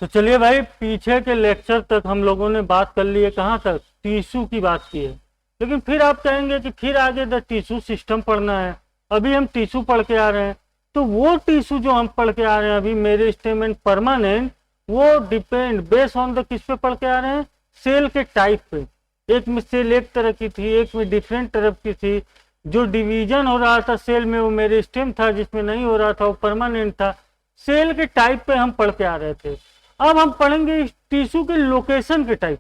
तो चलिए भाई, पीछे के लेक्चर तक हम लोगों ने बात कर ली है, कहाँ तक, टिश्यू की बात की है। लेकिन फिर आप कहेंगे कि फिर आगे द टिश्यू सिस्टम पढ़ना है। अभी हम टिश्यू पढ़ के आ रहे हैं, तो वो टिश्यू जो हम पढ़ के आ रहे हैं अभी, मेरे स्टेम एंड परमानेंट, वो डिपेंड बेस ऑन द किस पे पढ़ के आ रहे हैं, सेल के टाइप पे। एक में सेल एक तरह की थी, एक में डिफरेंट तरह की थी। जो डिवीजन हो रहा था सेल में वो मेरे स्टेम था, जिसमें नहीं हो रहा था वो परमानेंट था। सेल के टाइप पे हम पढ़ के आ रहे थे। अब हम पढ़ेंगे इस टिश्यू के लोकेशन के टाइप,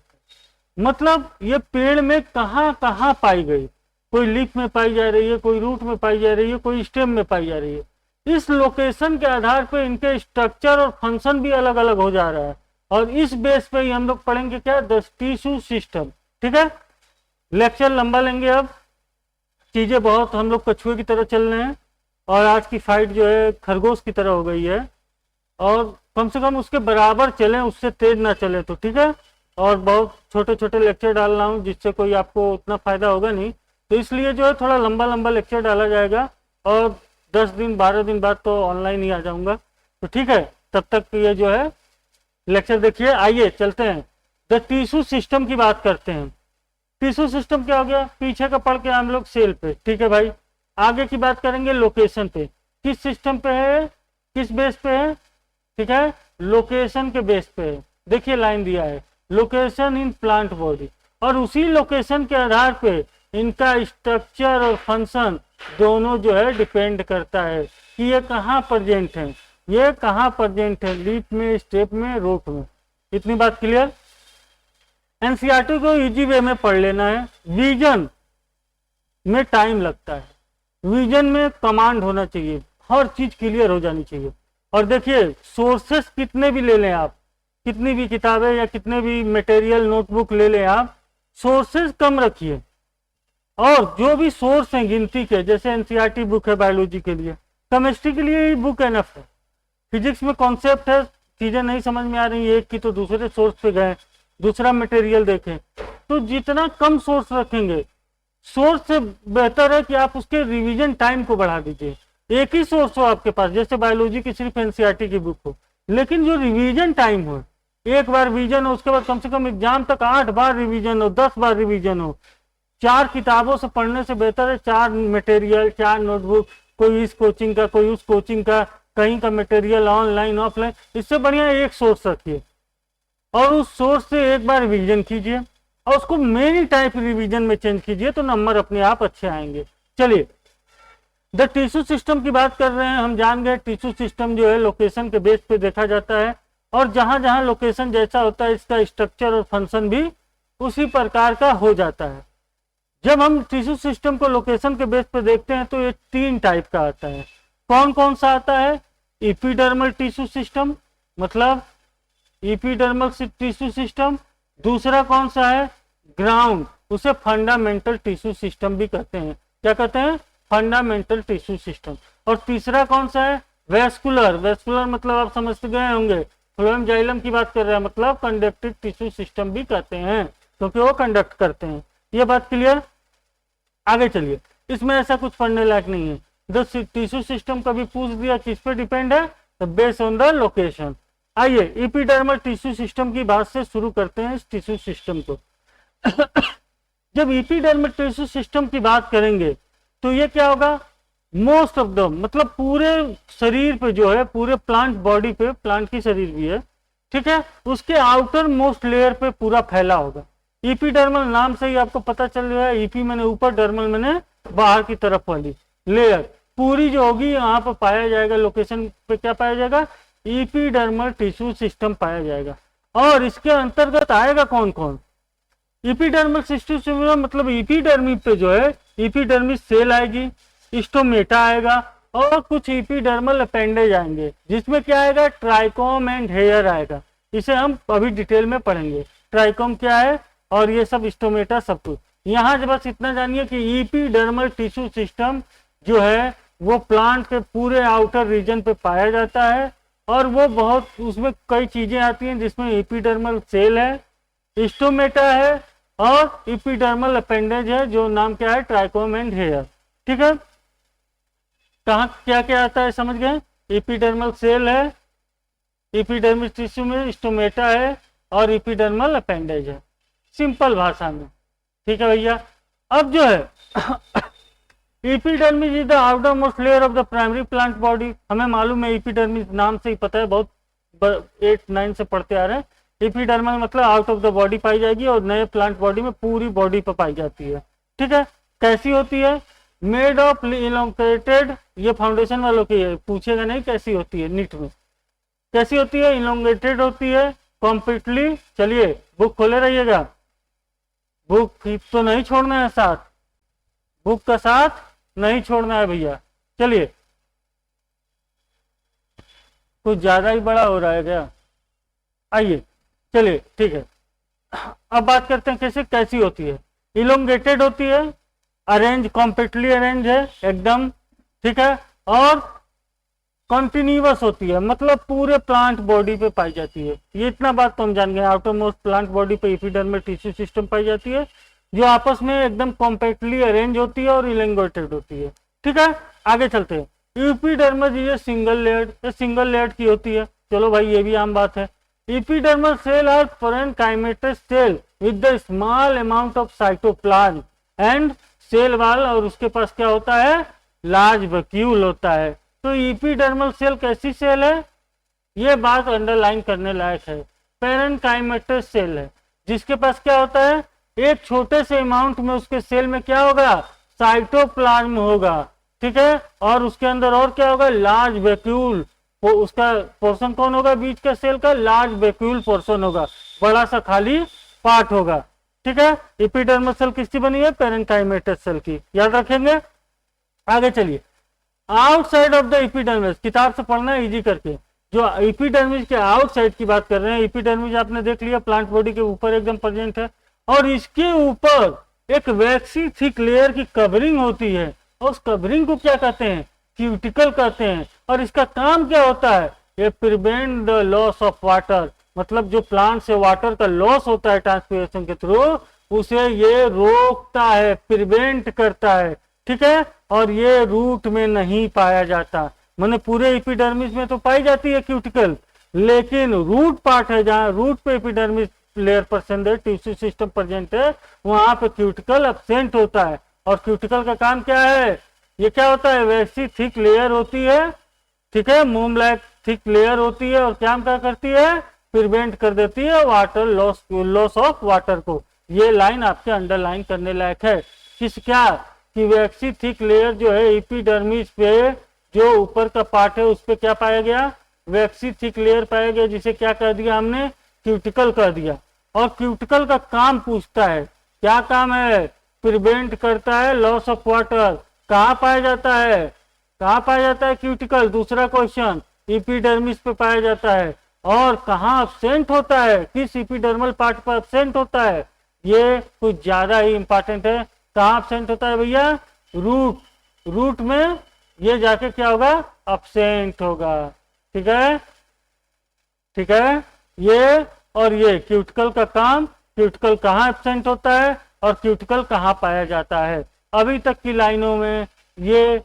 मतलब ये पेड़ में कहाँ कहाँ पाई गई। कोई लीफ में पाई जा रही है, कोई रूट में पाई जा रही है, कोई स्टेम में पाई जा रही है। इस लोकेशन के आधार पर इनके स्ट्रक्चर और फंक्शन भी अलग अलग हो जा रहा है। और इस बेस पे ही हम लोग पढ़ेंगे क्या, द टिश्यू सिस्टम। ठीक है, लेक्चर लंबा लेंगे। अब चीजें बहुत हम लोग कछुए की तरह चल रहे हैं, और आज की फाइट जो है खरगोश की तरह हो गई है। और कम से कम उसके बराबर चलें, उससे तेज ना चले तो ठीक है। और बहुत छोटे छोटे लेक्चर डाल रहा हूँ, जिससे कोई आपको उतना फायदा होगा नहीं, तो इसलिए जो है थोड़ा लंबा लंबा लेक्चर डाला जाएगा। और 10 दिन 12 दिन बाद तो ऑनलाइन ही आ जाऊंगा, तो ठीक है। तब तक ये जो है लेक्चर देखिए। आइए चलते हैं, द टिश्यू सिस्टम की बात करते हैं। टिश्यू सिस्टम क्या हो गया, पीछे का पढ़ के हम लोग सेल पे, ठीक है भाई। आगे की बात करेंगे लोकेशन पे, किस सिस्टम पे है, किस बेस पे है, ठीक है, लोकेशन के बेस पे है। देखिए लाइन दिया है, लोकेशन इन प्लांट बॉडी, और उसी लोकेशन के आधार पे इनका स्ट्रक्चर और फंक्शन दोनों जो है डिपेंड करता है कि ये कहाँ प्रेजेंट है, ये कहाँ प्रेजेंट है, लीफ में, स्टेप में, रूट में। इतनी बात क्लियर। एनसीईआरटी को इजी वे में पढ़ लेना है। विजन में टाइम लगता है, विजन में कमांड होना चाहिए, हर चीज क्लियर हो जानी चाहिए। और देखिए सोर्सेस कितने भी ले लें आप, कितनी भी किताबें या कितने भी मटेरियल नोटबुक ले लें आप, सोर्सेस कम रखिए। और जो भी सोर्स हैं गिनती के, जैसे एनसीईआरटी बुक है बायोलॉजी के लिए, केमिस्ट्री के लिए ही बुक एनफ है। फिजिक्स में कॉन्सेप्ट है, चीजें नहीं समझ में आ रही एक की तो दूसरे सोर्स पे गए, दूसरा मटेरियल देखें। तो जितना कम सोर्स रखेंगे, सोर्स से बेहतर है कि आप उसके रिवीजन टाइम को बढ़ा दीजिए। एक ही सोर्स हो आपके पास, जैसे बायोलॉजी की सिर्फ एनसीईआरटी की बुक हो, लेकिन जो रिवीजन टाइम हो, एक बार रिवीजन हो, उसके बाद कम से कम एग्जाम तक 8 बार रिवीजन हो, 10 बार रिवीजन हो। 4 किताबों से पढ़ने से बेहतर है 4 मटेरियल, 4 नोटबुक, कोई इस कोचिंग का, कोई उस कोचिंग का, कहीं का मटेरियल ऑनलाइन ऑफलाइन। इससे बढ़िया एक सोर्स रखिए और उस सोर्स से एक बार रिवीजन कीजिए, और उसको मेनी टाइप रिवीजन में चेंज कीजिए, तो नंबर अपने आप अच्छे आएंगे। चलिए, द टिश्यू सिस्टम की बात कर रहे हैं। हम जान गए टिश्यू सिस्टम जो है लोकेशन के बेस पे देखा जाता है, और जहां जहां लोकेशन जैसा होता है इसका स्ट्रक्चर और फंक्शन भी उसी प्रकार का हो जाता है। जब हम टिश्यू सिस्टम को लोकेशन के बेस पे देखते हैं तो ये 3 टाइप का आता है। कौन कौन सा आता है, एपिडर्मल टिश्यू सिस्टम, मतलब एपिडर्मल टिश्यू सिस्टम। दूसरा कौन सा है, ग्राउंड, उसे फंडामेंटल टिश्यू सिस्टम भी कहते हैं। क्या कहते हैं, फंडामेंटल टिश्यू सिस्टम। और तीसरा कौन सा है, वेस्कुलर। वेस्कुलर मतलब आप समझते गए होंगे, फ्लोएम जाइलम की बात कर रहे हैं, मतलब कंडक्टिव टिश्यू सिस्टम भी कहते हैं, क्योंकि वो कंडक्ट करते हैं। ये बात क्लियर। आगे चलिए, इसमें ऐसा कुछ पढ़ने लायक नहीं है। द टिश्यू सिस्टम कभी पूछ दिया किस पे डिपेंड है, तो बेस्ड ऑन द लोकेशन। आइए एपिडर्मल टिश्यू सिस्टम की बात से शुरू करते हैं इस टिश्यू सिस्टम को। जब एपिडर्मल टिश्यू सिस्टम की बात करेंगे तो ये क्या होगा, मोस्ट ऑफ द, मतलब पूरे शरीर पे जो है, पूरे प्लांट बॉडी पे, प्लांट की शरीर भी है, ठीक है, उसके आउटर मोस्ट लेयर पे पूरा फैला होगा। एपिडर्मल नाम से ही आपको पता चल रहा है, ईपी मैंने ऊपर, डर्मल मैंने बाहर की तरफ वाली लेयर, पूरी जो होगी यहाँ पर पाया जाएगा। लोकेशन पे क्या पाया जाएगा, एपिडर्मल टिश्यू सिस्टम पाया जाएगा। और इसके अंतर्गत आएगा कौन कौन, एपिडर्मल सिस्टम मतलब एपिडर्मी पे जो है एपिडर्मिस सेल आएगी, स्टोमेटा आएगा, और कुछ एपिडर्मल अपेंडेज आएंगे, जिसमें क्या आएगा, ट्राइकोम एंड हेयर आएगा। इसे हम अभी डिटेल में पढ़ेंगे, ट्राइकोम क्या है और ये सब, स्टोमेटा, सब कुछ। यहाँ बस इतना जानिए कि एपिडर्मल टिश्यू सिस्टम जो है वो प्लांट के पूरे आउटर रीजन पे पाया जाता है, और वो बहुत, उसमें कई चीजें आती हैं, जिसमें एपिडर्मल सेल है, स्टोमेटा है, और एपिडर्मल अपेंडेज है, जो नाम क्या है, ट्राइकोम एंड हेयर। ठीक है, कहाँ क्या क्या आता है समझ गए, एपिडर्मल सेल है, एपिडर्मिस टिश्यू में स्टोमेटा है और एपिडर्मल अपेंडेज है, सिंपल भाषा में। ठीक है भैया। अब जो है epidermis is the outer most layer of the primary plant body. हमें मालूम है एपिडर्मिस नाम से ही पता है, बहुत 8-9 से पढ़ते आ रहे हैं। एपिडर्मल मतलब आउट ऑफ द बॉडी पाई जाएगी और नए प्लांट बॉडी में पूरी बॉडी पर पाई जाती है। ठीक है। कैसी होती है? मेड ऑफ इलोंगेटेड, ये फाउंडेशन वालों की है, पूछेगा नहीं कैसी होती है नीट में। कैसी होती है? इलोंगेटेड होती है कॉम्प्लीटली। चलिए बुक खोले रहिएगा, बुक तो नहीं छोड़ना है साथ, बुक का साथ नहीं छोड़ना है भैया। चलिए, कुछ ज्यादा ही बड़ा हो रहा है क्या? आइए चलिए ठीक है। अब बात करते हैं कैसी होती है। इलोंगेटेड होती है, अरेंज कॉम्प्लीटली अरेंज है एकदम। ठीक है। और कॉन्टिन्यूअस होती है, मतलब पूरे प्लांट बॉडी पे पाई जाती है। ये इतना बात तो हम जान गए, आउटर मोस्ट प्लांट बॉडी पे एपिडर्मल टिश्यू सिस्टम पाई जाती है जो आपस में एकदम कॉम्पैक्टली अरेंज होती है और इलोंगेटेड होती है। ठीक है। आगे चलते हैं। एपिडर्मल ये सिंगल लेयर्ड की होती है। चलो भाई ये भी आम बात है। Epidermal cell are parenchymatous cell with the small amount of cytoplasm and cell wall, और उसके पास क्या होता है? लार्ज वैक्यूल होता है। तो एपिडर्मल सेल कैसी सेल है? ये बात अंडरलाइन करने लायक है। पैरेन्काइमेटस सेल है जिसके पास क्या होता है? एक छोटे से अमाउंट में उसके सेल में क्या होगा? साइटोप्लाज्म होगा। ठीक है। और उसके अंदर और क्या होगा? Large vacuole. वो उसका पोर्शन कौन होगा? बीच का सेल का लार्ज वैक्यूल पोर्शन होगा, बड़ा सा खाली पार्ट होगा। ठीक है। एपिडर्मल सेल किसकी बनी है? पैरेन्काइमेटस सेल की, याद रखेंगे। आगे चलिए। आउटसाइड ऑफ द एपिडर्मिस, किताब से पढ़ना है इजी करके। जो एपिडर्मिस के आउटसाइड की बात कर रहे हैं, एपिडर्मिस आपने देख लिया प्लांट बॉडी के ऊपर एकदम प्रेजेंट है, और इसके ऊपर एक वैक्सी थिक लेयर की कवरिंग होती है, और उस कवरिंग को क्या कहते हैं? क्यूटिकल कहते हैं। और इसका काम क्या होता है? ये prevent the loss of water, मतलब जो प्लांट से वाटर का लॉस होता है ट्रांसपिरेशन के थ्रू, उसे ये रोकता है, प्रिवेंट करता है। ठीक है। और ये रूट में नहीं पाया जाता, माने पूरे एपिडर्मिस में तो पाई जाती है क्यूटिकल, लेकिन रूट पार्ट है जहाँ रूट पे एपिडर्मिस लेयर प्रेजेंट है, टिश्यू सिस्टम प्रेजेंट है, वहां पे क्यूटिकल एब्सेंट होता है। और क्यूटिकल का काम क्या है? ये क्या होता है? वैसी थिक लेयर होती है। ठीक है। मोम लाइक थिक लेयर होती है, और क्या करती है? प्रिवेंट कर देती है वाटर लॉस ऑफ वाटर को। ये लाइन आपके अंडरलाइन करने लायक है। क्या कि वैक्सी थिक लेयर जो है एपिडर्मिस पे, जो ऊपर का पार्ट है उस पे क्या पाया गया? वैक्सी थिक लेयर पाया गया, जिसे क्या कह दिया हमने? क्यूटिकल कह दिया। और क्यूटिकल का काम पूछता है, क्या काम है? प्रिवेंट करता है लॉस ऑफ वाटर। कहाँ पाया जाता है? कहाँ पाया जाता है क्यूटिकल? दूसरा क्वेश्चन, एपिडर्मिस पे पाया जाता है। और कहाँ एब्सेंट होता है? किस एपिडर्मल पार्ट पर एब्सेंट होता है? ये कुछ ज्यादा ही इंपॉर्टेंट है। कहाँ एब्सेंट होता है भैया? रूट में ये जाके क्या होगा? एब्सेंट होगा। ठीक है। ठीक है। ये और ये क्यूटिकल का काम, क्यूटिकल कहाँ एब्सेंट होता है और क्यूटिकल कहाँ पाया जाता है। अभी तक की लाइनों में ये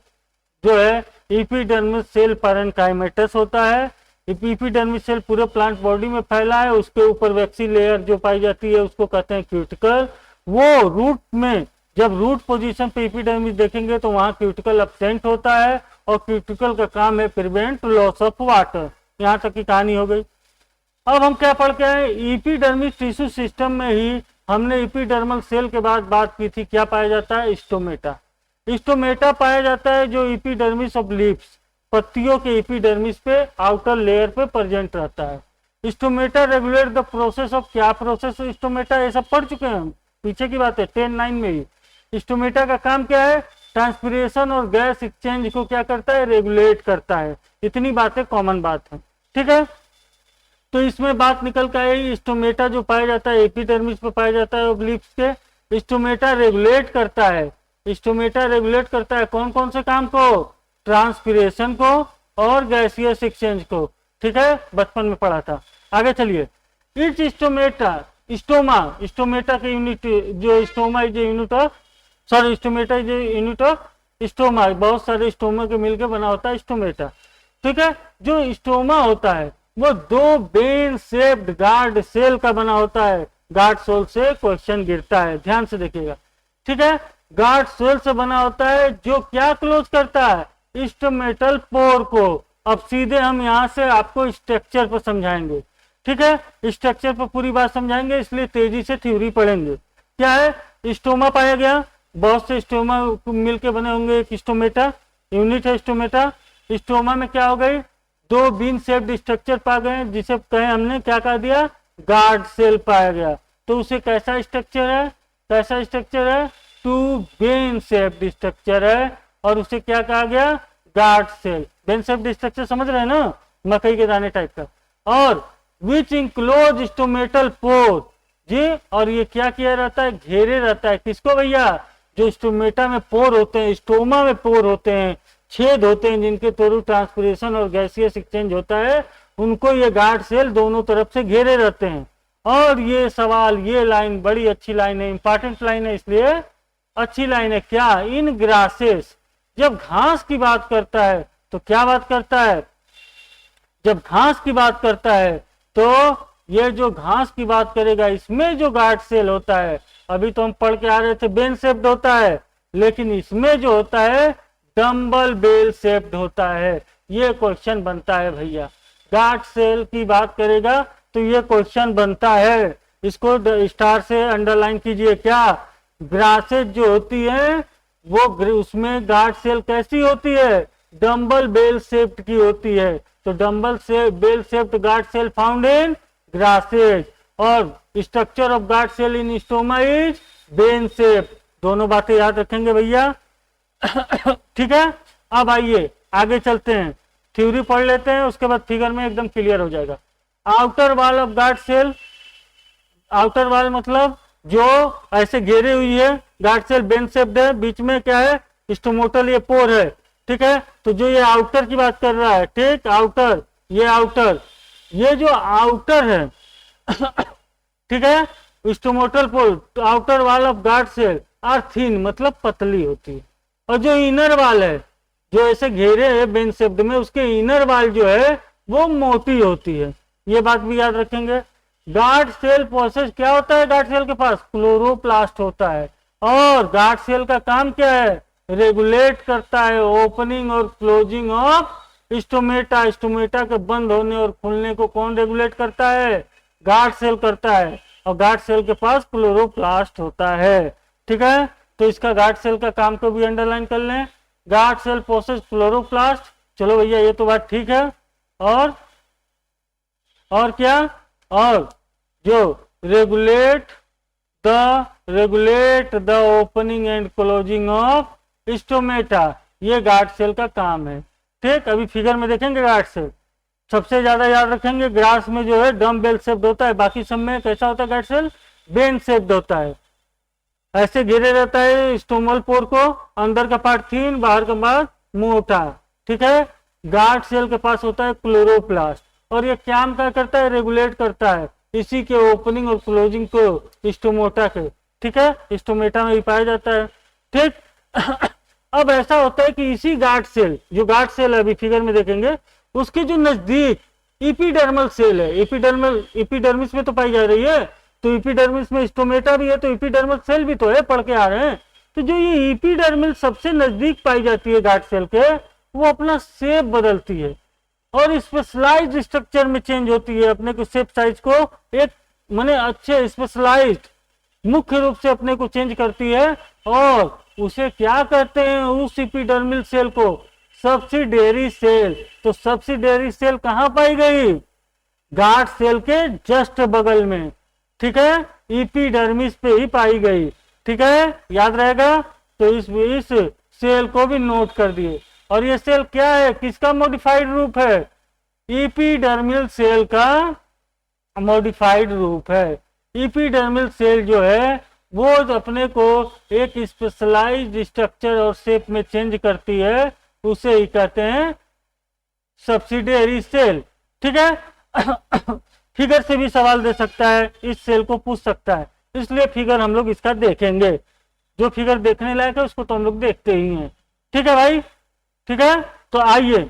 जो है एपिडर्मिस सेल पैरेन्काइमेटस होता है। एपिडर्मिस सेल पूरे प्लांट बॉडी में फैला है, उसके ऊपर वैक्सी लेयर जो पाई जाती है उसको कहते हैं क्यूटिकल। वो रूट में, जब रूट पोजीशन पे एपिडर्मिस देखेंगे तो वहां क्यूटिकल एब्सेंट होता है, और क्यूटिकल का काम है प्रिवेंट लॉस ऑफ वाटर। यहाँ तक की कहानी हो गई। अब हम क्या पढ़ के आए? एपिडर्मिस टिश्यू सिस्टम में ही हमने एपिडर्मल सेल के बाद बात की थी, क्या पाया जाता है? स्टोमेटा। स्टोमेटा पाया जाता है जो एपिडर्मिस ऑफ लीव्स, पत्तियों के एपिडर्मिस पे आउटर लेयर पे प्रेजेंट रहता है। Stomata regulate the process of, क्या प्रोसेस स्टोमेटा? ये सब पढ़ चुके हैं हम, पीछे की बात है 10-9 में ही। स्टोमेटा का काम क्या है? ट्रांसपिरेशन और गैस एक्सचेंज को क्या करता है? रेगुलेट करता है। इतनी बातें कॉमन बात है। ठीक है। तो इसमें बात निकल कर आई, स्टोमेटा जो पाया जाता है एपिडर्मिस पे पाया जाता है लीव्स के, स्टोमेटा रेगुलेट करता है। स्टोमेटा रेगुलेट करता है कौन कौन से काम को? ट्रांसपिरेशन को और गैसियस एक्सचेंज को। ठीक है। बचपन में पढ़ा था। आगे चलिए। इच स्टोमेटा, स्टोमेटा के यूनिट जो stoma is unit of, sorry stomata is unit of stoma, बहुत सारे स्टोमा के मिलकर बना होता है स्टोमेटा। ठीक है। जो स्टोमा होता है वो दो बेन शेप्ड गार्ड सेल का बना होता है। गार्ड सेल से क्वेश्चन गिरता है, ध्यान से देखिएगा, ठीक है। गार्ड सेल से बना होता है जो क्या क्लोज करता है, स्टोमेटल पोर को। अब सीधे हम यहाँ से आपको स्ट्रक्चर पर समझाएंगे, ठीक है। स्ट्रक्चर पर पूरी बात समझाएंगे, इसलिए तेजी से थ्योरी पढ़ेंगे। क्या है, स्टोमा पाया गया, बहुत से स्टोमा मिलके बने होंगे, एक स्टोमेटा यूनिट है स्टोमेटा। स्टोमा में क्या हो गई, दो बीन शेप्ड स्ट्रक्चर पा गए, जिसे कहे हमने क्या कह दिया, गार्ड सेल पाया गया। तो उसे कैसा स्ट्रक्चर है, कैसा स्ट्रक्चर है, टू बेन शेप्ड स्ट्रक्चर है, और उसे क्या कहा गया, guard cell. Bean shaped structure समझ रहे हैं ना, मकई के दाने टाइप का। और विच इंक्लोज स्टोमेटल पोर जी, और ये क्या किया रहता है, घेरे रहता है, किसको भैया, जो स्टोमेटा में पोर होते हैं, स्टोमा में पोर होते हैं, छेद होते हैं, जिनके थ्रू ट्रांसपिरेशन और गैसियस एक्सचेंज होता है, उनको ये गार्ड सेल दोनों तरफ से घेरे रहते हैं। और ये सवाल, ये लाइन बड़ी अच्छी लाइन है, इंपॉर्टेंट लाइन है, इसलिए अच्छी लाइन है। क्या, इन ग्रासेस, जब घास की बात करता है तो क्या बात करता है, जब घास की बात करता है तो ये जो घास की बात करेगा, इसमें जो गार्ड सेल होता है, अभी तो हम पढ़ के आ रहे थे बेन शेप्ड होता है, लेकिन इसमें जो होता है डम्बल बेल शेप्ड होता है। ये क्वेश्चन बनता है भैया, गार्ड सेल की बात करेगा तो ये क्वेश्चन बनता है। इसको स्टार से अंडरलाइन कीजिए। क्या, ग्रासेस जो होती है वो उसमें गार्ड सेल कैसी होती है, डम्बल बेल शेप्ड की होती है। तो डम्बल से bell shaped guard cell found in grasses, और structure of guard cell in stoma is bean shape. दोनों बातें याद रखेंगे भैया, ठीक है। अब आइए आगे चलते हैं, थ्योरी पढ़ लेते हैं, उसके बाद फिगर में एकदम क्लियर हो जाएगा। Outer wall of guard cell, outer wall मतलब जो ऐसे घेरे हुई है, गार्ड सेल बेन शेप्ड है, बीच में क्या है, स्टोमेटल ये पोर है, ठीक है। तो जो ये आउटर की बात कर रहा है, ठीक, आउटर, ये आउटर, ये जो आउटर है ठीक है, stomatal pore, outer wall of guard cell are thin मतलब पतली होती है, और जो इनर वाल है, जो ऐसे घेरे है बेन शेप्ड में, उसके इनर वाल जो है वो मोटी होती है। ये बात भी याद रखेंगे। गार्ड सेल प्रोसेस क्या होता है, गार्ड सेल के पास क्लोरोप्लास्ट होता है, और गार्ड सेल का काम क्या है, रेगुलेट करता है ओपनिंग और क्लोजिंग ऑफ स्टोमेटा। स्टोमेटा के बंद होने और खुलने को कौन रेगुलेट करता है, गार्ड सेल करता है, और गार्ड सेल के पास क्लोरोप्लास्ट होता है, ठीक है। तो इसका गार्ड सेल का काम को भी अंडरलाइन कर लें, गार्ड सेल प्रोसेस क्लोरोप्लास्ट। चलो भैया ये तो बात ठीक है। और क्या, और जो regulate the opening and closing of stomata, ये गार्ड सेल का काम है, ठीक। अभी फिगर में देखेंगे गार्ड सेल, सबसे ज्यादा याद रखेंगे ग्रास में जो है डम बेल शेप्ड होता है, बाकी सब में कैसा होता है, गार्ड सेल बेन शेप्ड होता है, ऐसे घेरे रहता है स्टोमल पोर को, अंदर का पार्ट थिन, बाहर का पार्ट मोटा, ठीक है। गार्ड सेल के पास होता है क्लोरोप्लास्ट, और ये क्या करता है, रेगुलेट करता है इसी के ओपनिंग और क्लोजिंग को स्टोमेटा के, ठीक है, स्टोमेटा में भी पाया जाता है, ठीक। अब ऐसा होता है कि इसी गार्ड सेल, जो गार्ड सेल है अभी फिगर में देखेंगे, उसके जो नजदीक इपिडर्मल सेल है, इपिडर्मिस में तो पाई जा रही है, तो इपिडर्मिस में स्टोमेटा भी है, तो इपिडर्मल सेल भी तो है, पढ़ के आ रहे हैं। तो जो ये इपिडर्मिल सबसे नजदीक पाई जाती है गार्ड सेल के, वो अपना शेप बदलती है और स्पेशलाइज्ड स्ट्रक्चर में चेंज होती है, अपने को शेप साइज को एक माने अच्छे स्पेशलाइज्ड मुख्य रूप से अपने को चेंज करती है, और उसे क्या कहते हैं, उस इपिडर्मिल सेल को सब्सिडियरी सेल। तो सब्सिडियरी सेल कहाँ पाई गई, गार्ड सेल के जस्ट बगल में, ठीक है, इपिडर्मिस पे ही पाई गई, ठीक है, याद रहेगा। तो इस सेल को भी नोट कर दिए। और ये सेल क्या है, किसका मॉडिफाइड रूप है, इपिडर्मिल सेल का मॉडिफाइड रूप है। इपिडर्मिल सेल जो है वो अपने को एक स्पेशलाइज्ड स्ट्रक्चर और शेप में चेंज करती है, उसे ही कहते हैं सब्सिडियरी सेल, ठीक है। फिगर से भी सवाल दे सकता है, इस सेल को पूछ सकता है, इसलिए फिगर हम लोग इसका देखेंगे, जो फिगर देखने लायक है उसको तो हम लोग देखते ही हैं, ठीक है भाई, ठीक है। तो आइए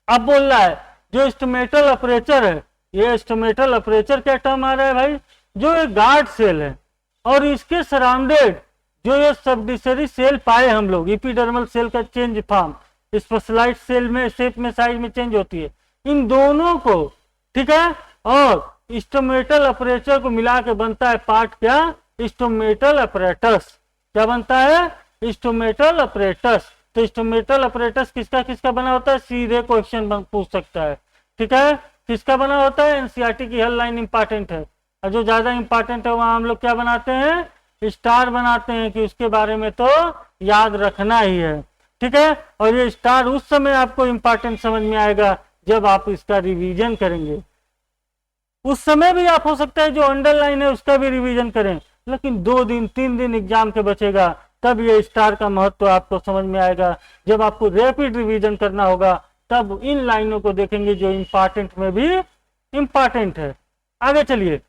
अब बोल रहा है जो स्टोमेटल अपर्चर है, ये स्टोमेटल अपर्चर क्या टर्म आ रहा है भाई, जो एक गार्ड सेल है और इसके सराउंडेड जो ये सबडिशरी सेल पाए हम लोग, इपिडर्मल सेल का चेंज फॉर्म स्पेशलाइज्ड सेल में शेप में साइज में चेंज होती है, इन दोनों को, ठीक है, और स्टोमेटल अपर्चर को मिला के बनता है पार्ट क्या, स्टोमेटल अपरेटस। क्या बनता है, स्टोमेटल अपरेटस। तो स्टोमेटल अपरेटस किसका किसका बना होता है, सीधे क्वेश्चन पूछ सकता है, ठीक है, किसका बना होता है, एनसीईआरटी की हर लाइन इंपॉर्टेंट है, और जो ज्यादा इंपॉर्टेंट है वहां हम लोग क्या बनाते हैं, स्टार बनाते हैं कि उसके बारे में तो याद रखना ही है, ठीक है। और ये स्टार उस समय आपको इंपॉर्टेंट समझ में आएगा जब आप इसका रिवीजन करेंगे। उस समय भी आप हो सकता है जो अंडरलाइन है उसका भी रिवीजन करें, लेकिन 2 दिन 3 दिन एग्जाम के बचेगा, तब ये स्टार का महत्व आपको समझ में आएगा। जब आपको रैपिड रिवीजन करना होगा तब इन लाइनों को देखेंगे जो इंपॉर्टेंट में भी इंपॉर्टेंट है। आगे चलिए,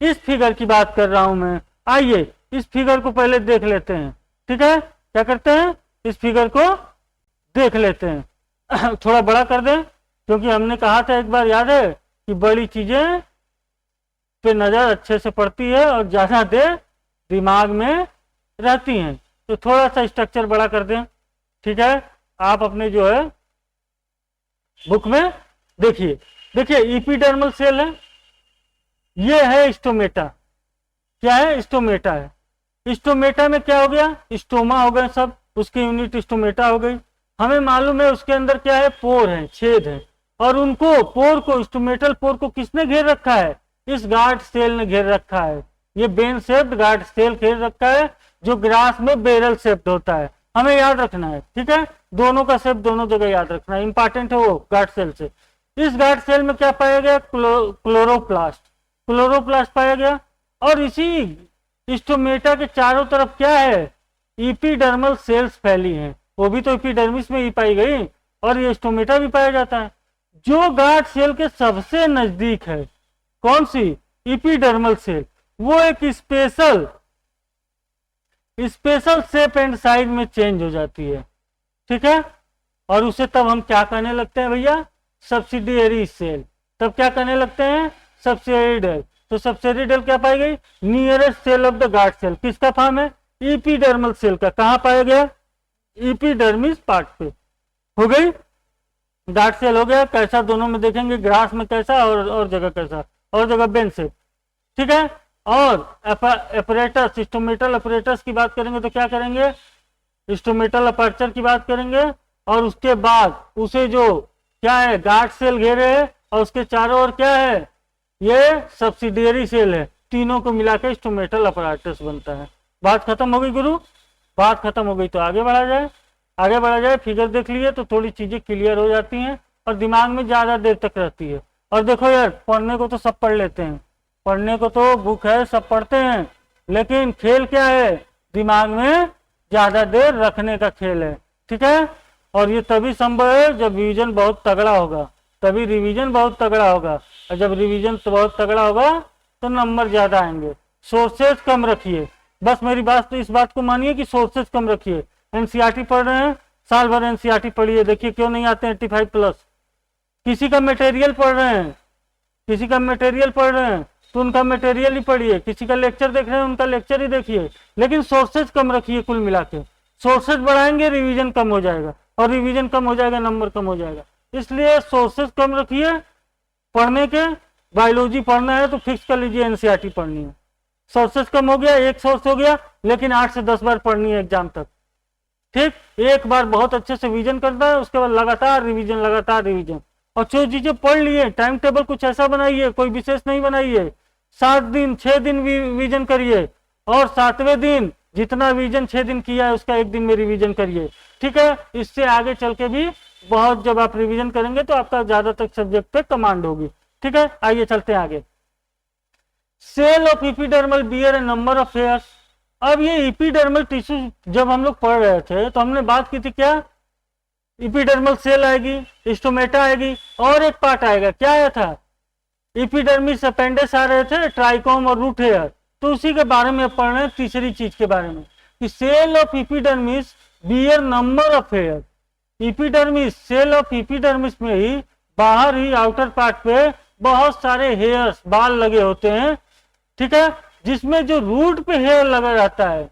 इस फिगर की बात कर रहा हूं मैं, आइए इस फिगर को पहले देख लेते हैं, ठीक है। क्या करते हैं, इस फिगर को देख लेते हैं। थोड़ा बड़ा कर दें, क्योंकि हमने कहा था एक बार, याद है, कि बड़ी चीजें पे नजर अच्छे से पड़ती है और ज्यादा देर दिमाग में रहती हैं। तो थोड़ा सा स्ट्रक्चर बड़ा कर दें, ठीक है। आप अपने जो है बुक में देखिए, देखिए इपिडर्मल सेल है, ये है स्टोमेटा। क्या है, स्टोमेटा है। स्टोमेटा में क्या हो गया, स्टोमा हो गए सब, उसकी यूनिट स्टोमेटा हो गई। हमें मालूम है उसके अंदर क्या है, पोर है, छेद है, और उनको पोर को, स्टोमेटल पोर को किसने घेर रखा है, इस गार्ड सेल ने घेर रखा है। ये बेन शेप्ड गार्ड सेल घेर रखा है, जो ग्रास में बेरल शेप्ड होता है। हमें याद रखना है, ठीक है, दोनों का शेप दोनों जगह याद रखना है, इंपॉर्टेंट है वो गार्ड सेल से। इस गार्ड सेल में क्या पाया गया, क्लोरोप्लास्ट, क्लोरोप्लास्ट पाया गया। और इसी स्टोमेटा के चारों तरफ क्या है, इपिडर्मल सेल्स फैली हैं, वो भी तो इपिडर्मिस में ही पाई गई, और ये स्टोमेटा भी पाया जाता है। जो गार्ड सेल के सबसे नजदीक है, कौन सी, इपिडर्मल सेल, वो एक स्पेशल शेप एंड साइज में चेंज हो जाती है, ठीक है। और उसे तब हम क्या कहने लगते हैं भैया, सब्सिडियरी सेल। तब क्या कहने लगते हैं, सब्सिडियरी। तो सब्सिडियरी क्या पाई गई, nearest cell of the guard cell, किसका फॉर्म है, इपिडर्मल सेल का। कहां पाया गया, इपिडर्मिस पार्ट पे। हो गई, गार्ड सेल हो गया। कैसा, दोनों में देखेंगे, ग्रास में कैसा और जगह कैसा, और जगह बेन शेप, ठीक है। और अपरेटस, स्टोमेटल अपरेटस की बात करेंगे तो क्या करेंगे, स्टोमेटल अपर्चर की बात करेंगे, और उसके बाद उसे जो क्या है, गार्ड सेल घेरे है, और उसके चारों ओर क्या है, ये सब्सिडियरी सेल है। तीनों को मिलाकर स्टोमेटल अपरेटस बनता है। बात खत्म हो गई गुरु, बात खत्म हो गई तो आगे बढ़ा जाए, आगे बढ़ा जाए। फिगर देख लिए तो थोड़ी चीजें क्लियर हो जाती हैं और दिमाग में ज्यादा देर तक रहती है। और देखो यार, पढ़ने को तो सब पढ़ लेते हैं, पढ़ने को तो बुक है, सब पढ़ते हैं, लेकिन खेल क्या है, दिमाग में ज्यादा देर रखने का खेल है, ठीक है। और ये तभी संभव है जब रिवीजन बहुत तगड़ा होगा, तभी रिवीजन बहुत तगड़ा होगा, और जब रिवीजन तो बहुत तगड़ा होगा तो नंबर ज्यादा आएंगे। सोर्सेज कम रखिए, बस मेरी बात तो इस बात को मानिए कि सोर्सेज कम रखिए। एनसीईआरटी पढ़ रहे हैं, साल भर एनसीईआरटी पढ़िए, देखिए क्यों नहीं आते 85+। किसी का मटेरियल पढ़ रहे हैं, किसी का मटेरियल पढ़ रहे हैं तो उनका मटेरियल ही पढ़िए, किसी का लेक्चर देख रहे हैं उनका लेक्चर ही देखिए, लेकिन सोर्सेज कम रखिए। कुल मिला के सोर्सेज बढ़ाएंगे, रिवीजन कम हो जाएगा, और रिवीजन कम हो जाएगा, नंबर कम हो जाएगा। इसलिए सोर्सेज कम रखिए पढ़ने के। बायोलॉजी पढ़ना है तो फिक्स कर लीजिए एनसीईआरटी पढ़नी है। सोर्सेज कम हो गया, एक सोर्स हो गया, लेकिन 8 से 10 बार पढ़नी है एग्जाम तक, ठीक। एक बार बहुत अच्छे से रिवीजन करना है, उसके बाद लगातार रिवीजन, लगातार रिवीजन। और जो चीजें पढ़ लिए, टाइम टेबल कुछ ऐसा बनाइए, कोई विशेष नहीं बनाइए। 7 दिन 6 दिन रिवीजन करिए, और 7वें दिन जितना रिवीजन 6 दिन किया है उसका 1 दिन में रिवीजन करिए, ठीक है। इससे आगे चल के भी बहुत, जब आप रिवीजन करेंगे तो आपका ज्यादातर सब्जेक्ट पे कमांड होगी, ठीक है। आइए चलते हैं आगे। Cell of epidermal bear a number of hairs. अब ये इपिडर्मल टिश्यू जब हम लोग पढ़ रहे थे तो हमने बात की थी क्या, इपिडर्मल सेल आएगी, स्टोमेटा आएगी, और एक पार्ट आएगा, क्या आया था, इपिडर्मिस अपेंडिस आ रहे थे, ट्राइकोम और रूट हेयर। तो उसी के बारे में पढ़ रहे हैं, तीसरी चीज के बारे में, कि cell of epidermis bear number of hair. Epidermis, cell of epidermis में ही बाहर ही आउटर पार्ट पे बहुत सारे हेयर्स, बाल लगे होते हैं, ठीक है, जिसमें जो रूट पे हेयर लगा रहता है,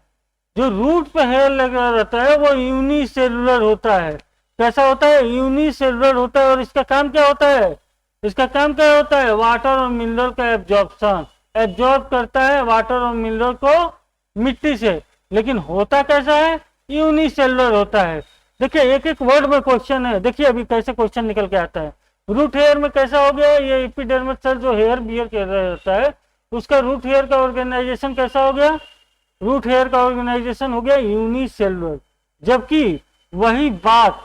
जो रूट पे हेयर लगा रहता है वो यूनिसेलुलर होता है। कैसा होता है? यूनिसेलुलर होता है। और इसका काम क्या होता है? इसका काम क्या होता है? वाटर और मिनरल का एब्जॉर्प्शन, एब्जॉर्ब करता है वाटर और मिनरल को मिट्टी से। लेकिन होता कैसा है? यूनिसेलुलर होता है। देखिए एक एक वर्ड में क्वेश्चन है, देखिए अभी कैसे क्वेश्चन निकल के आता है। रूट हेयर में कैसा हो गया? ये एपिडर्मिस सेल जो हेयर बियर कर रहा होता है, उसका रूट हेयर का ऑर्गेनाइजेशन कैसा हो गया? रूट हेयर का ऑर्गेनाइजेशन हो गया यूनिसेलुलर। जबकि वही बात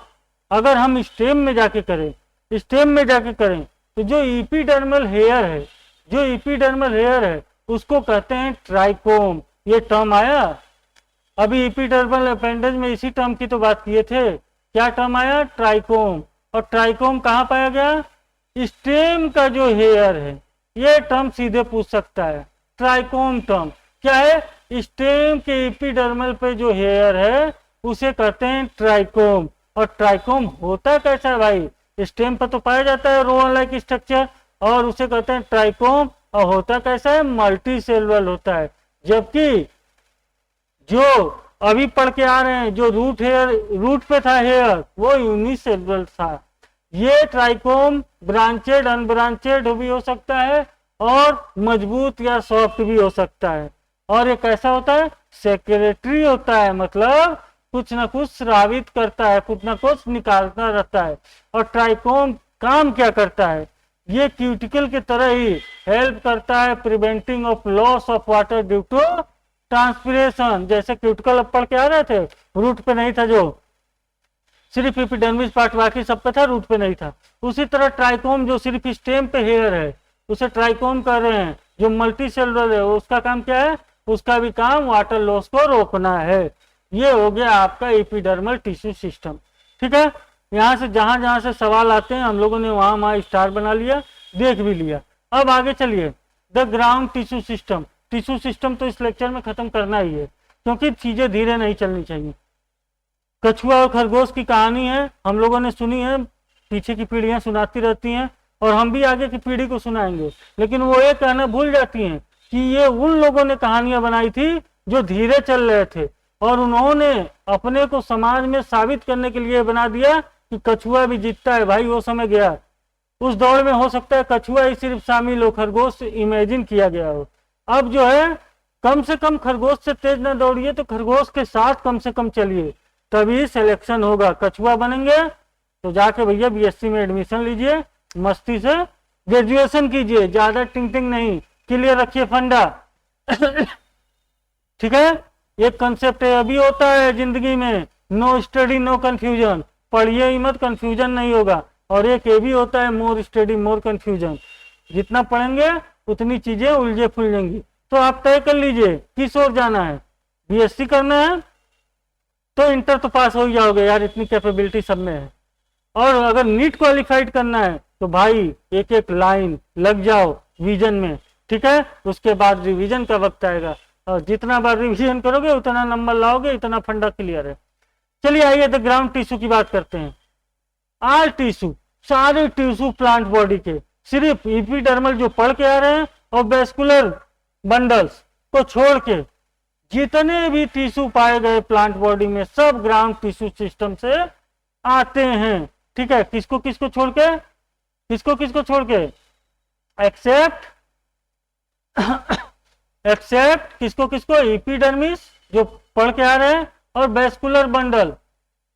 अगर हम स्टेम में जाके करें, स्टेम में जाके करें, तो जो एपिडर्मल हेयर है, जो एपिडर्मल हेयर है उसको कहते हैं ट्राइकोम। ये टर्म आया अभी एपिडर्मल अपेंडेज में, इसी टर्म की तो बात किए थे। क्या टर्म आया? ट्राइकोम। और ट्राइकोम कहाँ पाया गया? स्टेम का जो हेयर है। ये टर्म सीधे पूछ सकता है, ट्राइकोम टर्म क्या है? स्टेम के एपिडर्मल पे जो हेयर है उसे कहते हैं ट्राइकोम। और ट्राइकोम होता कैसा है भाई? स्टेम पर तो पाया जाता है रोअन लाइक स्ट्रक्चर, और उसे कहते हैं ट्राइकोम। और होता कैसा है? मल्टी सेलुलर होता है। जबकि जो अभी पढ़ के आ रहे हैं, जो रूट हेयर, रूट पे था हेयर, वो यूनिसेलुलर था। ये ट्राइकोम ब्रांचेड अनब्रांचेड भी हो सकता है और मजबूत या सॉफ्ट भी हो सकता है। और ये कैसा होता है? सेक्रेटरी होता है, मतलब कुछ ना कुछ स्रावित करता है, कुछ ना कुछ निकालता रहता है। और ट्राइकोम काम क्या करता है? ये क्यूटिकल की तरह ही हेल्प करता है preventing of loss of water due to transpiration. जैसे क्यूटिकल अब पढ़ के आ रहे थे, रूट पे नहीं था, जो सिर्फ एपिडर्मिस पार्ट बाकी सब पे था, रूट पे नहीं था। उसी तरह ट्राइकोम जो सिर्फ स्टेम पे हेयर है उसे ट्राइकोम कह रहे हैं। जो मल्टी सेलुलर है उसका काम क्या है? उसका भी काम वाटर लॉस को रोकना है। ये हो गया आपका एपिडर्मल टिश्यू सिस्टम। ठीक है, यहाँ से जहां जहां से सवाल आते हैं हम लोगों ने वहां वहां स्टार बना लिया, देख भी लिया। अब आगे चलिए, the ground tissue system. Tissue system तो इस लेक्चर में खत्म करना ही है, क्योंकि चीजें धीरे नहीं चलनी चाहिए। कछुआ और खरगोश की कहानी है, हम लोगों ने सुनी है, पीछे की पीढ़ियां सुनाती रहती हैं और हम भी आगे की पीढ़ी को सुनाएंगे। लेकिन वो ये कहना भूल जाती हैं कि ये उन लोगों ने कहानियां बनाई थी जो धीरे चल रहे थे, और उन्होंने अपने को समाज में साबित करने के लिए बना दिया कि कछुआ भी जीतता है। भाई वो समय गया, उस दौर में हो सकता है कछुआ ही सिर्फ शामिल हो, खरगोश इमेजिन किया गया हो। अब जो है कम से कम खरगोश से तेज ना दौड़िए, तो खरगोश के साथ कम से कम चलिए, तभी सिलेक्शन होगा। कछुआ बनेंगे तो जाके भैया बीएससी में एडमिशन लीजिए, मस्ती से ग्रेजुएशन कीजिए, ज्यादा टिंग टिंग नहीं, क्लियर रखिए फंडा। ठीक है, एक कंसेप्ट है अभी होता है जिंदगी में, नो स्टडी नो कंफ्यूजन। पढ़िए ही मत, कंफ्यूजन नहीं होगा। और एक ये भी होता है, मोर स्टडी मोर कंफ्यूजन। जितना पढ़ेंगे उतनी चीजें उलझे फुलझेंगी। तो आप तय कर लीजिए किस ओर जाना है। बीएससी करना है तो इंटर तो पास हो ही जाओगे यार, इतनी कैपेबिलिटी सब में है। और अगर नीट क्वालिफाइड करना है तो भाई एक एक लाइन लग जाओ विजन में। ठीक है, उसके बाद रिवीजन का वक्त आएगा, और जितना बार रिवीजन करोगे उतना नंबर लाओगे, इतना फंडा क्लियर है। चलिए आइए द ग्राउंड टिश्यू की बात करते हैं। आल टिश्यू, सारे टिश्यू प्लांट बॉडी के, सिर्फ एपिडर्मल जो पढ़ के आ रहे हैं और वेस्कुलर बंडल्स को छोड़ के जितने भी टिश्यू पाए गए प्लांट बॉडी में, सब ग्राउंड टिश्यू सिस्टम से आते हैं। ठीक है, किसको किसको छोड़ के? किसको किसको छोड़ के? एक्सेप्ट एक्सेप्ट किसको किसको? एपिडर्मिस जो पढ़ के आ रहे हैं, और वेस्कुलर बंडल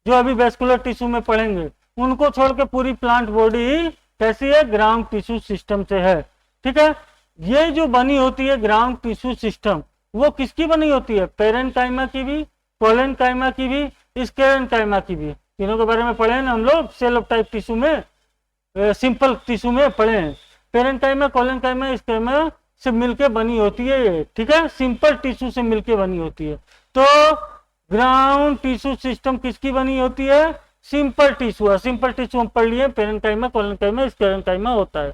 जो अभी वेस्कुलर टिश्यू में पढ़ेंगे, उनको छोड़ के पूरी प्लांट बॉडी कैसी है? ग्राउंड टिश्यू सिस्टम से है। ठीक है, ये जो बनी होती है ग्राउंड टिश्यू सिस्टम, वो किसकी बनी होती है? पेरेन्काइमा की भी, कोलेनकाइमा की भी, स्क्लेरेन्काइमा की भी। तीनों के बारे में पढ़े हैं ना हम लोग, सेल ऑफ टाइप टिश्यू में, सिंपल टिश्यू में पढ़े हैं। पेरेन्काइमा, कोलेनकाइमा, स्क्लेरेन्काइमा से मिलके बनी होती है ये। ठीक है, सिंपल टिश्यू से मिलके बनी होती है। तो ग्राउंड टिश्यू सिस्टम किसकी बनी होती है? सिंपल टिश्यू है। सिंपल टिश्यू हम पढ़ लिए, पेरेन्काइमा, कोलेनकाइमा, स्क्लेरेन्काइमा होता है।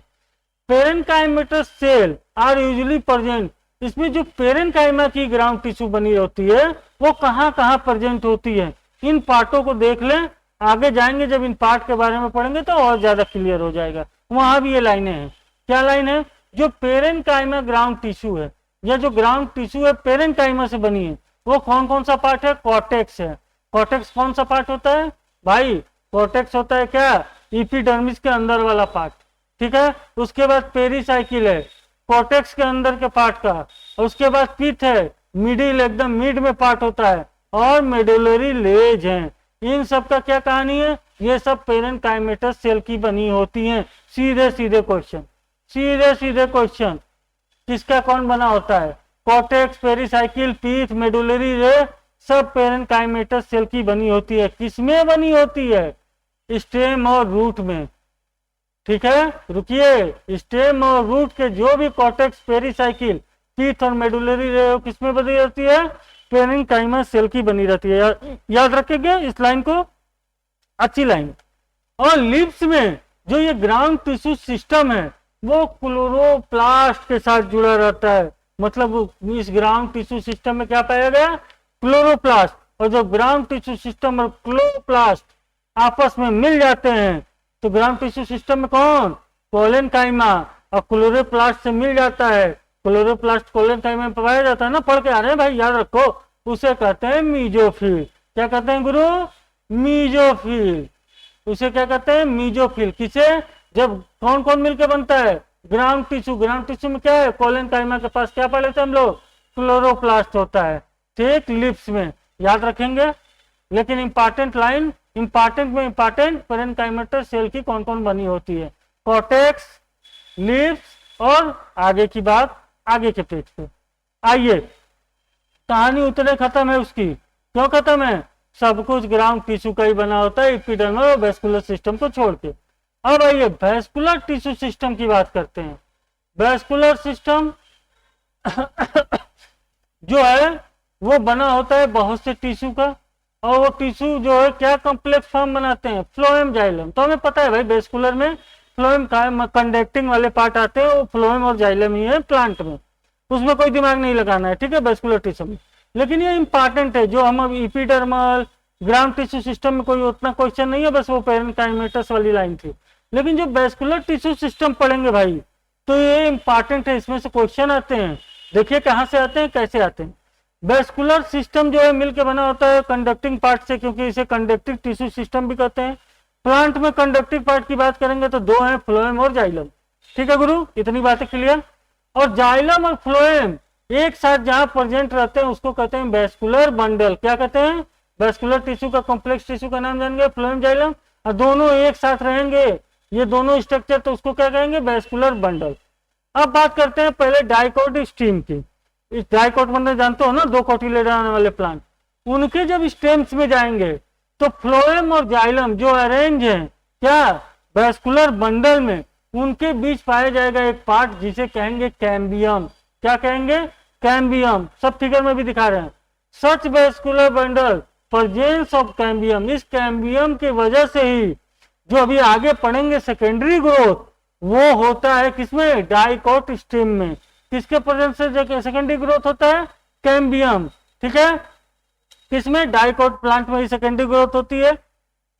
पेरेन्काइमेटस सेल आर यूजुअली प्रेजेंट। इसमें जो पेरेन्काइमा की ग्राउंड टिश्यू बनी होती है वो कहाँ कहाँ प्रेजेंट होती है, इन पार्टों को देख लें आगे जाएंगे जब इन पार्ट के बारे में पढ़ेंगे तो और ज्यादा क्लियर हो जाएगा। वहां भी ये लाइनें हैं। क्या लाइन है? जो पेरेन्काइमा ग्राउंड टिश्यू है, या जो ग्राउंड टिश्यू है पेरेन्काइमा से बनी है, वो कौन कौन सा पार्ट है? कॉर्टेक्स है। कॉर्टेक्स कौन सा पार्ट होता है भाई? कॉर्टेक्स होता है क्या? एपिडर्मिस के अंदर वाला पार्ट, ठीक है। उसके बाद पेरिसाइकिल है कॉर्टेक्स के अंदर के पार्ट का, और उसके बाद पिथ है, मिडिल एकदम मिड में पार्ट होता है, और मेडुलरी लेज है। इन सब का क्या कहानी है? ये सब पेरेन्काइमेटस सेल की बनी होती हैं। सीधे सीधे क्वेश्चन, सीधे सीधे क्वेश्चन। किसका कौन बना होता है? कॉर्टेक्स, पेरिसाइकिल, पीथ, मेडुलरी रे, सब पेरेन्काइमेटस सेल की बनी होती है। किसमें बनी होती है? स्टेम और रूट में, ठीक है। रुकिए, स्टेम और रूट के जो भी कॉर्टेक्स, पेरिसाइकिल, पीथ और मेडुलरी रे किसमें बनी रहती है? पेरेन्काइमा सेल की बनी रहती है। याद रखेंगे इस लाइन को, अच्छी लाइन। और लिप्स में जो ये ग्राउंड टिश्यू सिस्टम है वो क्लोरोप्लास्ट के साथ जुड़ा रहता है। मतलब इस ग्राउंड टिश्यू सिस्टम में क्या पाया गया? क्लोरोप्लास्ट। और जब ग्राउंड टिश्यू सिस्टम और क्लोरोप्लास्ट आपस में मिल जाते हैं तो ग्राउंड टिश्यू सिस्टम में कौन? कोलेनकाइमा। और क्लोरोप्लास्ट से मिल जाता है, क्लोरोप्लास्ट कोलेनकाइमा में पाया जाता है ना, पढ़ के आ रहे हैं भाई, याद रखो। उसे कहते हैं मीजोफिल। क्या कहते हैं गुरु? मीजोफिल। उसे क्या कहते हैं? मीजोफिल। किसे? जब कौन कौन मिलकर बनता है? Ground tissue. ग्राउंड टिश्यू में क्या है? कोलेनकाइमा के पास क्या पढ़े थे हम लोग? क्लोरोप्लास्ट होता है, ठीक। लिप्स में याद रखेंगे। लेकिन इंपॉर्टेंट लाइन, इंपॉर्टेंट में इंपॉर्टेंट, पेरेन्काइमेटस सेल की कौन कौन बनी होती है? कॉर्टेक्स, लिप्स, और आगे की बात आगे के पेज पे। आइए, कहानी उतने खत्म है उसकी। क्यों खत्म है? सब कुछ ग्राउंड टिश्यू का ही बना होता है, एपिडर्मल और वेस्कुलर सिस्टम को छोड़ के। अब आइए वेस्कुलर टिश्यू सिस्टम की बात करते हैं। वेस्कुलर सिस्टम जो है वो बना होता है बहुत से टिश्यू का, और वो टिश्यू जो है क्या कॉम्प्लेक्स फॉर्म बनाते हैं? Phloem, xylem. तो हमें पता है भाई वेस्कुलर में फ्लोएम का कंडक्टिंग वाले पार्ट आते हैं, वो फ्लोएम और जाइलम ही है प्लांट में, उसमें कोई दिमाग नहीं लगाना है, ठीक है, वेस्कुलर टिश्यू में। लेकिन ये इंपॉर्टेंट है, जो हम अब एपिडर्मल ग्राउंड टिश्यू सिस्टम में कोई उतना क्वेश्चन नहीं है, बस वो पेरेन्काइमेटस वाली लाइन थी। लेकिन जो वेस्कुलर टिश्यू सिस्टम पढ़ेंगे भाई तो ये इंपॉर्टेंट है, इसमें से क्वेश्चन आते हैं। देखिए कहाँ से आते हैं, कैसे आते हैं। वेस्कुलर सिस्टम जो है मिलकर बना होता है कंडक्टिंग पार्ट से, क्योंकि इसे कंडक्टिव टिश्यू सिस्टम भी कहते हैं। प्लांट में कंडक्टिव पार्ट की बात करेंगे तो दो हैं, फ्लोएम और जाइलम। ठीक है गुरु, इतनी बातें क्लियर। और जाइलम और फ्लोएम एक साथ जहां प्रेजेंट रहते हैं उसको कहते हैं वेस्कुलर बंडल। क्या कहते हैं? वेस्कुलर टिश्यू का कॉम्प्लेक्स टिश्यू का नाम जान गए, फ्लोएम जाइलम। और दोनों एक साथ रहेंगे, ये दोनों स्ट्रक्चर, तो उसको क्या कहेंगे? Vascular bundle. अब बात करते हैं पहले डाइकोट स्टीम की। इस डाइकोट मतलब जानते हो ना, दो कोटिलेडन आने वाले प्लांट, उनके जब स्टेम्स में जाएंगे तो फ्लोएम और जाइलम जो अरेंज है क्या वेस्कुलर बंडल में, उनके बीच पाया जाएगा एक पार्ट जिसे कहेंगे कैम्बियम। क्या कहेंगे? कैम्बियम। सब फिगर में भी दिखा रहे हैं। Such vascular bundle presence of cambium, इस कैम्बियम की वजह से ही जो अभी आगे पढ़ेंगे सेकेंडरी ग्रोथ वो होता है किसमें? डाइकोट स्टेम में। किसके प्रेजेंस से सेकेंडरी ग्रोथ होता है? कैम्बियम। ठीक है, किसमें? डाइकोट प्लांट में ही सेकेंडरी ग्रोथ होती है।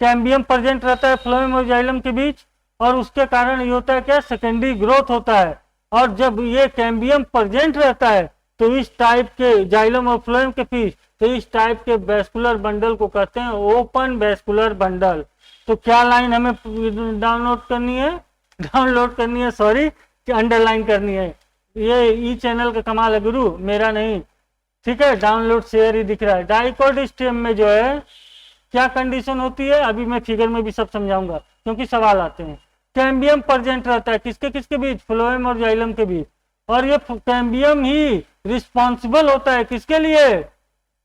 कैम्बियम प्रेजेंट रहता है फ्लोएम और जाइलम के बीच, और उसके कारण ये होता है क्या? सेकेंडरी ग्रोथ होता है। और जब ये कैम्बियम प्रेजेंट रहता है तो इस टाइप के जाइलम और फ्लोएम के बीच, तो इस टाइप के वेस्कुलर बंडल को कहते हैं ओपन वेस्कुलर बंडल। तो क्या लाइन हमें डाउनलोड करनी है, सॉरी, अंडरलाइन करनी है। ये ई चैनल का कमाल है गुरु, मेरा नहीं। ठीक है, डाउनलोड शेयर ही दिख रहा है। डाइकोट स्टेम में जो है क्या कंडीशन होती है, अभी मैं फिगर में भी सब समझाऊंगा क्योंकि सवाल आते हैं। कैम्बियम प्रेजेंट रहता है किसके किसके बीच? फ्लोएम और जाइलम के बीच। और ये कैम्बियम ही रिस्पॉन्सिबल होता है किसके लिए?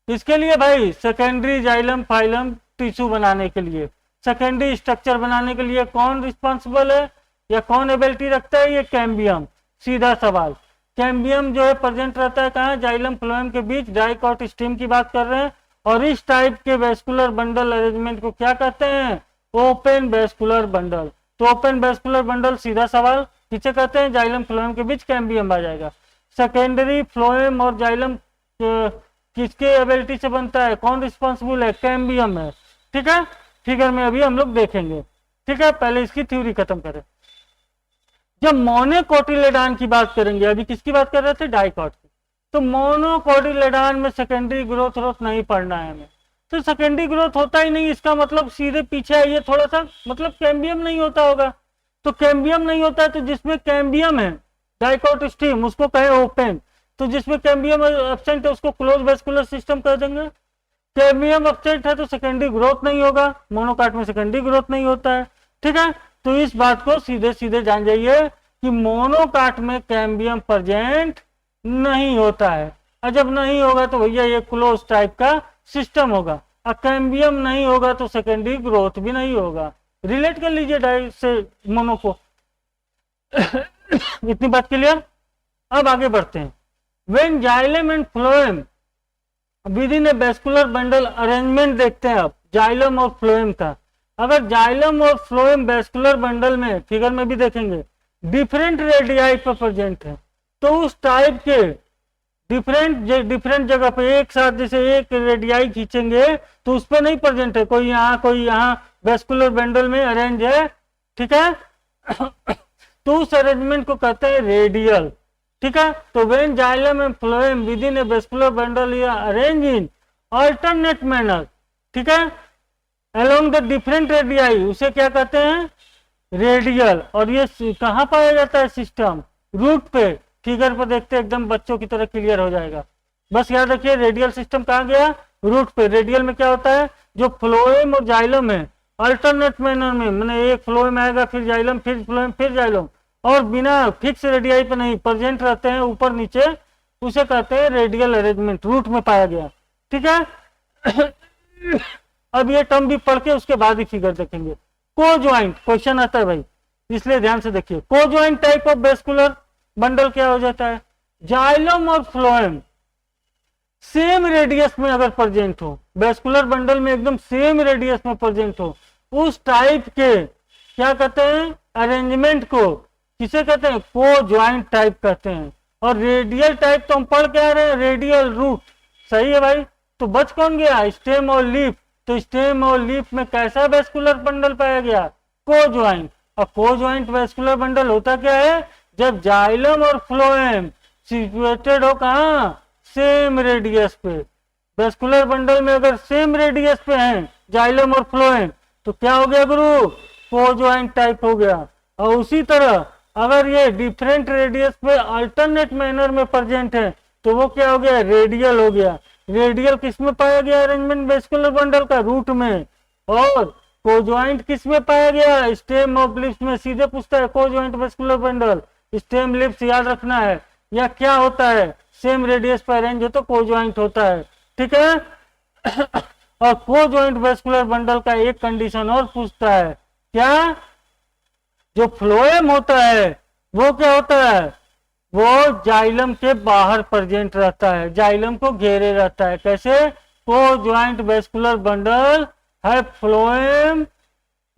किसके लिए भाई? सेकेंडरी जाइलम फाइलम टिश्यू बनाने के लिए, सेकेंडरी स्ट्रक्चर बनाने के लिए कौन रिस्पॉन्सिबल है या कौन एबिलिटी रखता है? ये कैम्बियम। सीधा सवाल। कैम्बियम जो है प्रेजेंट रहता है कहाँ? जाइलम फ्लोएम के बीच। डाइकोट स्टीम की बात कर रहे हैं। और इस टाइप के वेस्कुलर बंडल अरेंजमेंट को क्या कहते हैं? Open vascular bundle. तो ओपन वेस्कुलर बंडल, सीधा सवाल, किसे कहते हैं? जाइलम फ्लोएम के बीच कैम्बियम आ जाएगा। सेकेंडरी फ्लोएम और जाइलम किसके एबिलिटी से बनता है? कौन रिस्पॉन्सिबल है? कैम्बियम है। ठीक है, फिगर में अभी हम लोग देखेंगे। ठीक है, पहले इसकी थ्योरी खत्म करें। जब मोनोकोटिलेडॉन की बात करेंगे, अभी किसकी बात कर रहे थे, डाइकॉट की, तो मोनोकोटिलेडॉन में सेकेंडरी ग्रोथ रोथ नहीं पढ़ना है हमें। तो सेकेंडरी ग्रोथ होता ही नहीं, इसका मतलब सीधे पीछे आइए थोड़ा सा, मतलब कैम्बियम नहीं होता होगा। तो कैम्बियम नहीं होता है, तो जिसमें कैम्बियम है डाइकॉट स्टीम उसको कहे ओपन, तो जिसमें कैम्बियम एब्सेंट है उसको क्लोज वेस्कुलर सिस्टम कह देंगे। कैम्बियम एब्सेंट है तो सेकेंडरी ग्रोथ नहीं होगा, मोनोकाट में सेकेंडरी ग्रोथ नहीं होता है। ठीक है, तो इस बात को सीधे सीधे जान जाइए कि मोनोकाट में कैम्बियम प्रेजेंट नहीं होता है, और जब नहीं होगा तो भैया ये क्लोज टाइप का सिस्टम होगा, और कैम्बियम नहीं होगा तो सेकेंडरी ग्रोथ भी नहीं होगा। रिलेट कर लीजिए डाई से मोनो को। इतनी बात क्लियर। अब आगे बढ़ते हैं। When xylem and phloem with in A vascular bundle arrangement देखते हैं अब जाइलम और फ्लोएम का। अगर जाइलम और फ्लोएम वेस्कुलर बंडल में, फिगर में भी देखेंगे, डिफरेंट रेडियाई पर प्रेजेंट है, तो उस टाइप के डिफरेंट जगह पे एक साथ जैसे एक रेडियाई खींचेंगे तो उस पर नहीं प्रेजेंट है, कोई यहाँ वेस्कुलर बंडल में अरेंज है। ठीक है, तो उस अरेंजमेंट को कहते हैं रेडियल। ठीक है, तो when xylem and phloem with in A vascular bundle या अरेंज इन अल्टरनेट मैनर, ठीक है, अलोंग द डिफरेंट रेडियाई, उसे क्या कहते हैं, रेडियल। और ये कहाँ पाया जाता है सिस्टम, रूट पे। फिगर पर देखते एकदम बच्चों की तरह क्लियर हो जाएगा। बस याद रखिए रेडियल सिस्टम कहाँ गया, रूट पे। रेडियल में क्या होता है, जो फ्लोएम और जाइलम है अल्टरनेट मैनर में, मैंने एक फ्लोएम आएगा फिर जाइलम फिर फ्लोएम फिर जाइलम, और बिना फिक्स रेडियाई पे नहीं प्रेजेंट रहते हैं ऊपर नीचे, उसे कहते हैं रेडियल अरेंजमेंट, रूट में पाया गया। ठीक है। अब ये टर्म भी पढ़ के उसके बाद ही फिगर देखेंगे। को ज्वाइंट क्वेश्चन आता है भाई, इसलिए ध्यान से देखिए। को joint type of vascular bundle क्या हो जाता है, जाइलम और फ्लोएम सेम रेडियस में अगर प्रेजेंट हो, वेस्कुलर बंडल में एकदम सेम रेडियस में प्रेजेंट हो, उस टाइप के क्या कहते हैं, अरेंजमेंट को किसे कहते हैं, को ज्वाइंट टाइप कहते हैं। और रेडियल टाइप तो हम पढ़ के आ रहे हैं, रेडियल रूट। सही है भाई, तो बच कौन गया, स्टेम और लीफ। तो स्टेम और लीफ में कैसा वेस्कुलर बंडल पाया गया, को ज्वाइंट। और को ज्वाइंट वेस्कुलर बंडल होता क्या है, जब जाइलम और फ्लोएम सिचुएटेड हो कहाँ, सेम रेडियस पे। वेस्कुलर बंडल में अगर सेम रेडियस पे हैं जाइलम और फ्लोएम तो क्या हो गया गुरु, को ज्वाइंट टाइप हो गया। और उसी तरह अगर ये डिफरेंट रेडियस पे अल्टरनेट मैनर में प्रेजेंट है तो वो क्या हो गया, रेडियल हो गया। रेडियल किस में पाया गया अरेंजमेंट वेस्कुलर बंडल का, रूट में। और को ज्वाइंट किस में पाया गया, स्टेम ऑफ लिप्स में। सीधे पूछता है को joint vascular bundle stem lips याद रखना है, या क्या होता है, सेम रेडियस पर अरेंज हो तो को ज्वाइंट होता है। ठीक है। और को ज्वाइंट वेस्कुलर बंडल का एक कंडीशन और पूछता है, क्या, जो फ्लोएम होता है वो क्या होता है, वो जाइलम के बाहर प्रेजेंट रहता है, जाइलम को घेरे रहता है। कैसे, को ज्वाइंट वेस्कुलर बंडल है phloem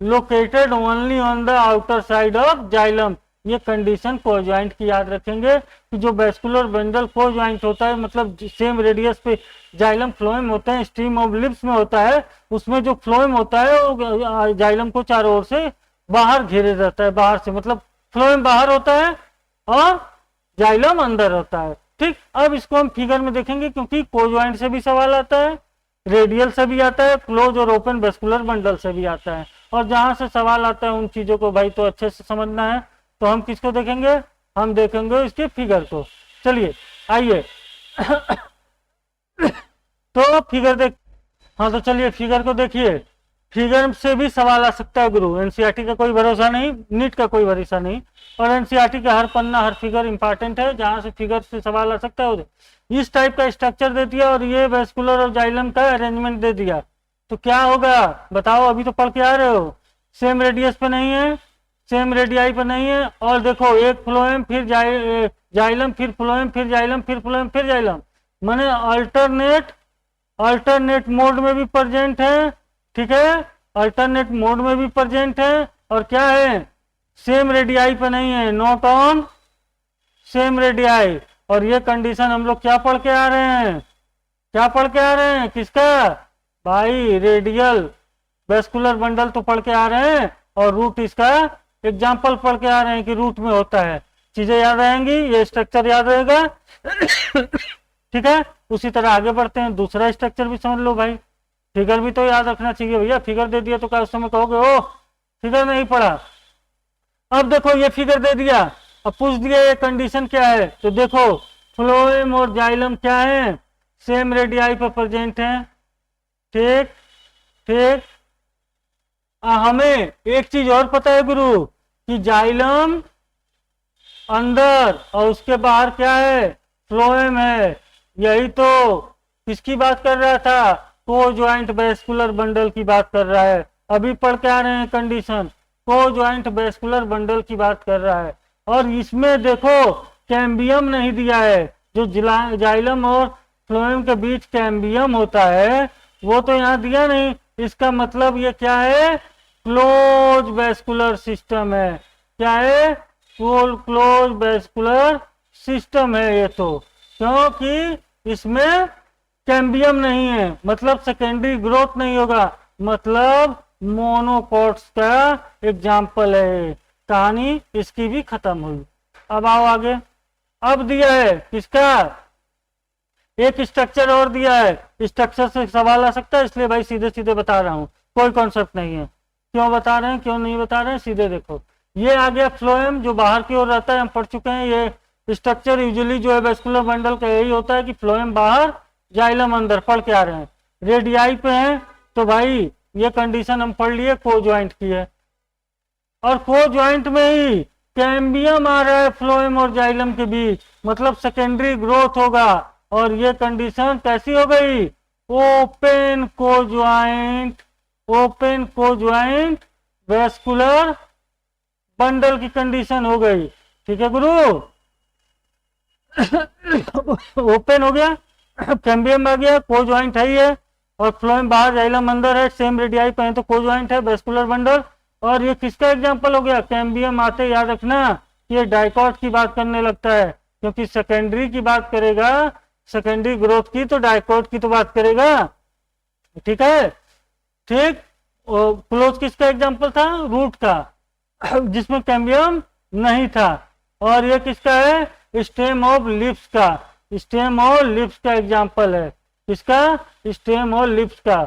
located only on the outer side of xylem. ये कंडीशन को ज्वाइंट की याद रखेंगे कि जो वेस्कुलर बंडल को ज्वाइंट होता है, मतलब सेम रेडियस पे जाइलम फ्लोएम होते हैं, स्टीम ऑफ लिप्स में होता है, उसमें जो फ्लोएम होता है वो जाइलम को चारों ओर से बाहर घेरे रहता है, बाहर से, मतलब फ्लोएम बाहर होता है और जाइलम अंदर होता है। ठीक, अब इसको हम फिगर में देखेंगे क्योंकि को ज्वाइंट से भी सवाल आता है, रेडियल से भी आता है, क्लोज और ओपन वेस्कुलर बंडल से भी आता है। और जहां से सवाल आता है उन चीजों को भाई तो अच्छे से समझना है। तो हम किसको देखेंगे, हम देखेंगे इसके फिगर को। चलिए आइए। तो फिगर देख, हाँ तो चलिए फिगर को देखिए। फिगर से भी सवाल आ सकता है गुरु, एनसीईआरटी का कोई भरोसा नहीं, नीट का कोई भरोसा नहीं, और एनसीईआरटी का हर पन्ना हर फिगर इंपॉर्टेंट है, जहां से फिगर से सवाल आ सकता है उधर। इस टाइप का स्ट्रक्चर दे दिया और ये वेस्कुलर और जाइलम का अरेंजमेंट दे दिया, तो क्या होगा बताओ, अभी तो पढ़ के आ रहे हो। सेम रेडियस पे नहीं है, सेम रेडियाई पर नहीं है, और देखो एक फ्लोएम फिर जाइलम फिर फ्लोएम फिर जाइलम फिर फ्लोएम फिर जाइलम, माने अल्टरनेट मोड में भी प्रेजेंट है। ठीक है, अल्टरनेट मोड में भी प्रेजेंट है, और क्या है, सेम रेडियाई पे नहीं है, नॉट ऑन सेम रेडियाई। और ये कंडीशन हम लोग क्या पढ़ के आ रहे हैं, क्या पढ़ के आ रहे हैं, किसका भाई, रेडियल वेस्कुलर बंडल तो पढ़ के आ रहे हैं और रूट इसका एग्जाम्पल पढ़ के आ रहे हैं कि रूट में होता है। चीजें याद रहेंगी, ये स्ट्रक्चर याद रहेगा। ठीक है, उसी तरह आगे बढ़ते हैं। दूसरा स्ट्रक्चर भी समझ लो भाई, फिगर भी तो याद रखना चाहिए भैया। फिगर दे दिया तो क्या उस समय कहोगे ओ फिगर नहीं पढ़ा। अब देखो ये फिगर दे दिया, अब पूछ दिया ये कंडीशन क्या है, तो देखो फ्लोएम और जाइलम क्या है, सेम रेडियाई पर प्रेजेंट है। ठीक ठीक। हमें एक चीज और पता है गुरु कि जाइलम अंदर और उसके बाहर क्या है, फ्लोएम है। यही तो किसकी बात कर रहा था, को ज्वाइंट वेस्कुलर बंडल की बात कर रहा है। अभी पढ़ के आ रहे हैं कंडीशन, को ज्वाइंट वेस्कुलर बंडल की बात कर रहा है। और इसमें देखो कैम्बियम नहीं दिया है, जो जाइलम और फ्लोएम के बीच कैम्बियम होता है वो तो यहाँ दिया नहीं। इसका मतलब ये क्या है, क्लोज वेस्कुलर सिस्टम है। क्या है, क्लोज वेस्कुलर सिस्टम है ये तो, क्योंकि इसमें कैम्बियम नहीं है, मतलब सेकेंडरी ग्रोथ नहीं होगा, मतलब मोनोकॉट्स का एग्जाम्पल है। कहानी इसकी भी खत्म हुई। अब आओ आगे। अब दिया है किसका, एक स्ट्रक्चर और दिया है। स्ट्रक्चर से सवाल आ सकता है, इसलिए भाई सीधे सीधे बता रहा हूं, कोई कॉन्सेप्ट नहीं है। क्यों बता रहे हैं, क्यों नहीं बता रहे हैं, सीधे देखो। ये आ गया फ्लोएम जो बाहर की ओर रहता है, हम पढ़ चुके हैं। ये स्ट्रक्चर यूजुअली जो है वेस्कुलर बंडल का यही होता है कि फ्लोएम बाहर जाइलम अंदर, पढ़ के आ रहे हैं। रेडियाई पे है तो भाई ये कंडीशन हम पढ़ लिए, को ज्वाइंट की है। और को ज्वाइंट में ही कैम्बियम आ रहा है फ्लोएम और जाइलम के बीच, मतलब सेकेंडरी ग्रोथ होगा। और ये कंडीशन कैसी हो गई, ओपन को ज्वाइंट, ओपन को ज्वाइंट वेस्कुलर बंडल की कंडीशन हो गई। ठीक है गुरु, ओपन हो गया, कैम्बियम आ गया, को ज्वाइंट है ही है, और फ्लोएम बाहर जाइलम अंदर है, सेम रेडियाई पे है तो को ज्वाइंट है वेस्कुलर बंडल। और ये किसका एग्जांपल हो गया, कैम्बियम आते याद रखना ये डाइकॉट की बात करने लगता है, क्योंकि सेकेंडरी की बात करेगा, सेकेंडरी ग्रोथ की, तो डाइकॉट की तो बात करेगा। ठीक है, ठीक। क्लोज किसका एग्जांपल था, रूट का, जिसमें कैम्बियम नहीं था। और ये किसका है, स्टेम ऑफ लिप्स का, स्टेम और लिप्स का एग्जांपल है। किसका, स्टेम और लिप्स का।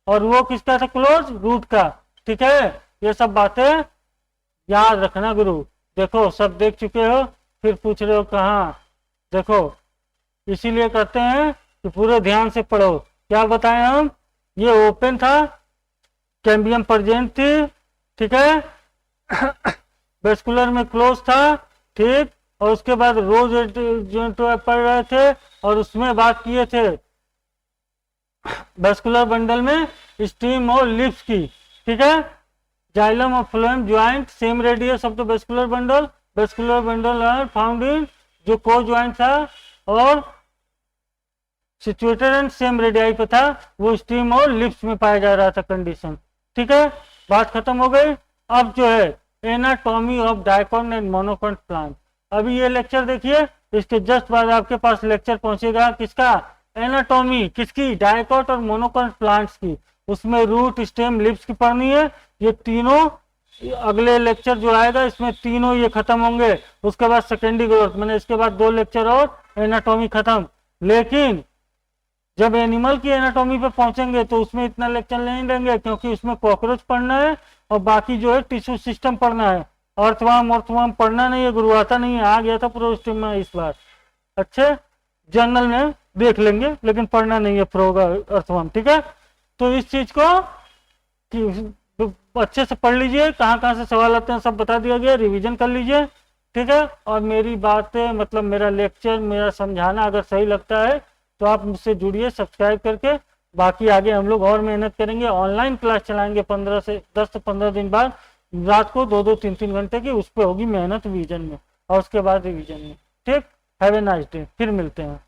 और वो किसका था, क्लोज, रूट का। ठीक है, ये सब बातें याद रखना गुरु। देखो सब देख चुके हो, फिर पूछ रहे हो कहाँ, देखो इसीलिए कहते हैं कि पूरे ध्यान से पढ़ो। क्या बताएं हम, ये ओपन था, कैम्बियम प्रेजेंट थी, ठीक है, वेस्कुलर में क्लोज था, ठीक। और उसके बाद रोज जो पढ़ रहे थे और उसमें बात किए थे वेस्कुलर बंडल में स्टीम और लिप्स की। ठीक है, जाइलम और phloem joint same radius of the vascular bundle, vascular bundle are found in, जो को ज्वाइंट था और सिचुएटेड एंड सेम रेडियाई पे था, वो स्टीम और लिप्स में पाया जा रहा था कंडीशन। ठीक है, बात खत्म हो गई। अब जो है anatomy of dicot and monocot plant, अभी ये लेक्चर देखिए, इसके जस्ट बाद आपके पास लेक्चर पहुंचेगा किसका, एनाटॉमी किसकी, डाइकॉट और मोनोकॉट प्लांट्स की। उसमें रूट, स्टेम, लिप्स की पढ़नी है। ये तीनों अगले लेक्चर जो आएगा इसमें तीनों ये खत्म होंगे। उसके बाद सेकेंडरी ग्रोथ, मैंने इसके बाद 2 लेक्चर और एनाटॉमी खत्म। लेकिन जब एनिमल की एनाटॉमी पे पहुंचेंगे तो उसमें इतना लेक्चर नहीं लेंगे, क्योंकि उसमें कॉकरोच पढ़ना है और बाकी जो है टिश्यू सिस्टम पढ़ना है। अर्थवाम पढ़ना नहीं है गुरु, आता नहीं है, आ गया था प्रोस्टिम में इस बार, अच्छे जर्नल में देख लेंगे, लेकिन पढ़ना नहीं है प्रोगा अर्थवाम। ठीक है, तो इस चीज को अच्छे से पढ़ लीजिए, कहाँ कहाँ से सवाल आते हैं सब बता दिया गया, रिवीजन कर लीजिए। ठीक है, और मेरी बातें मतलब मेरा लेक्चर, मेरा समझाना अगर सही लगता है तो आप मुझसे जुड़िए सब्सक्राइब करके। बाकी आगे हम लोग और मेहनत करेंगे, ऑनलाइन क्लास चलाएंगे 10 से 15 दिन बाद, रात को 2-2, 3-3 घंटे की, उस पर होगी मेहनत रीविजन में और उसके बाद रिवीजन में। ठीक, हैव ए नाइस डे, फिर मिलते हैं।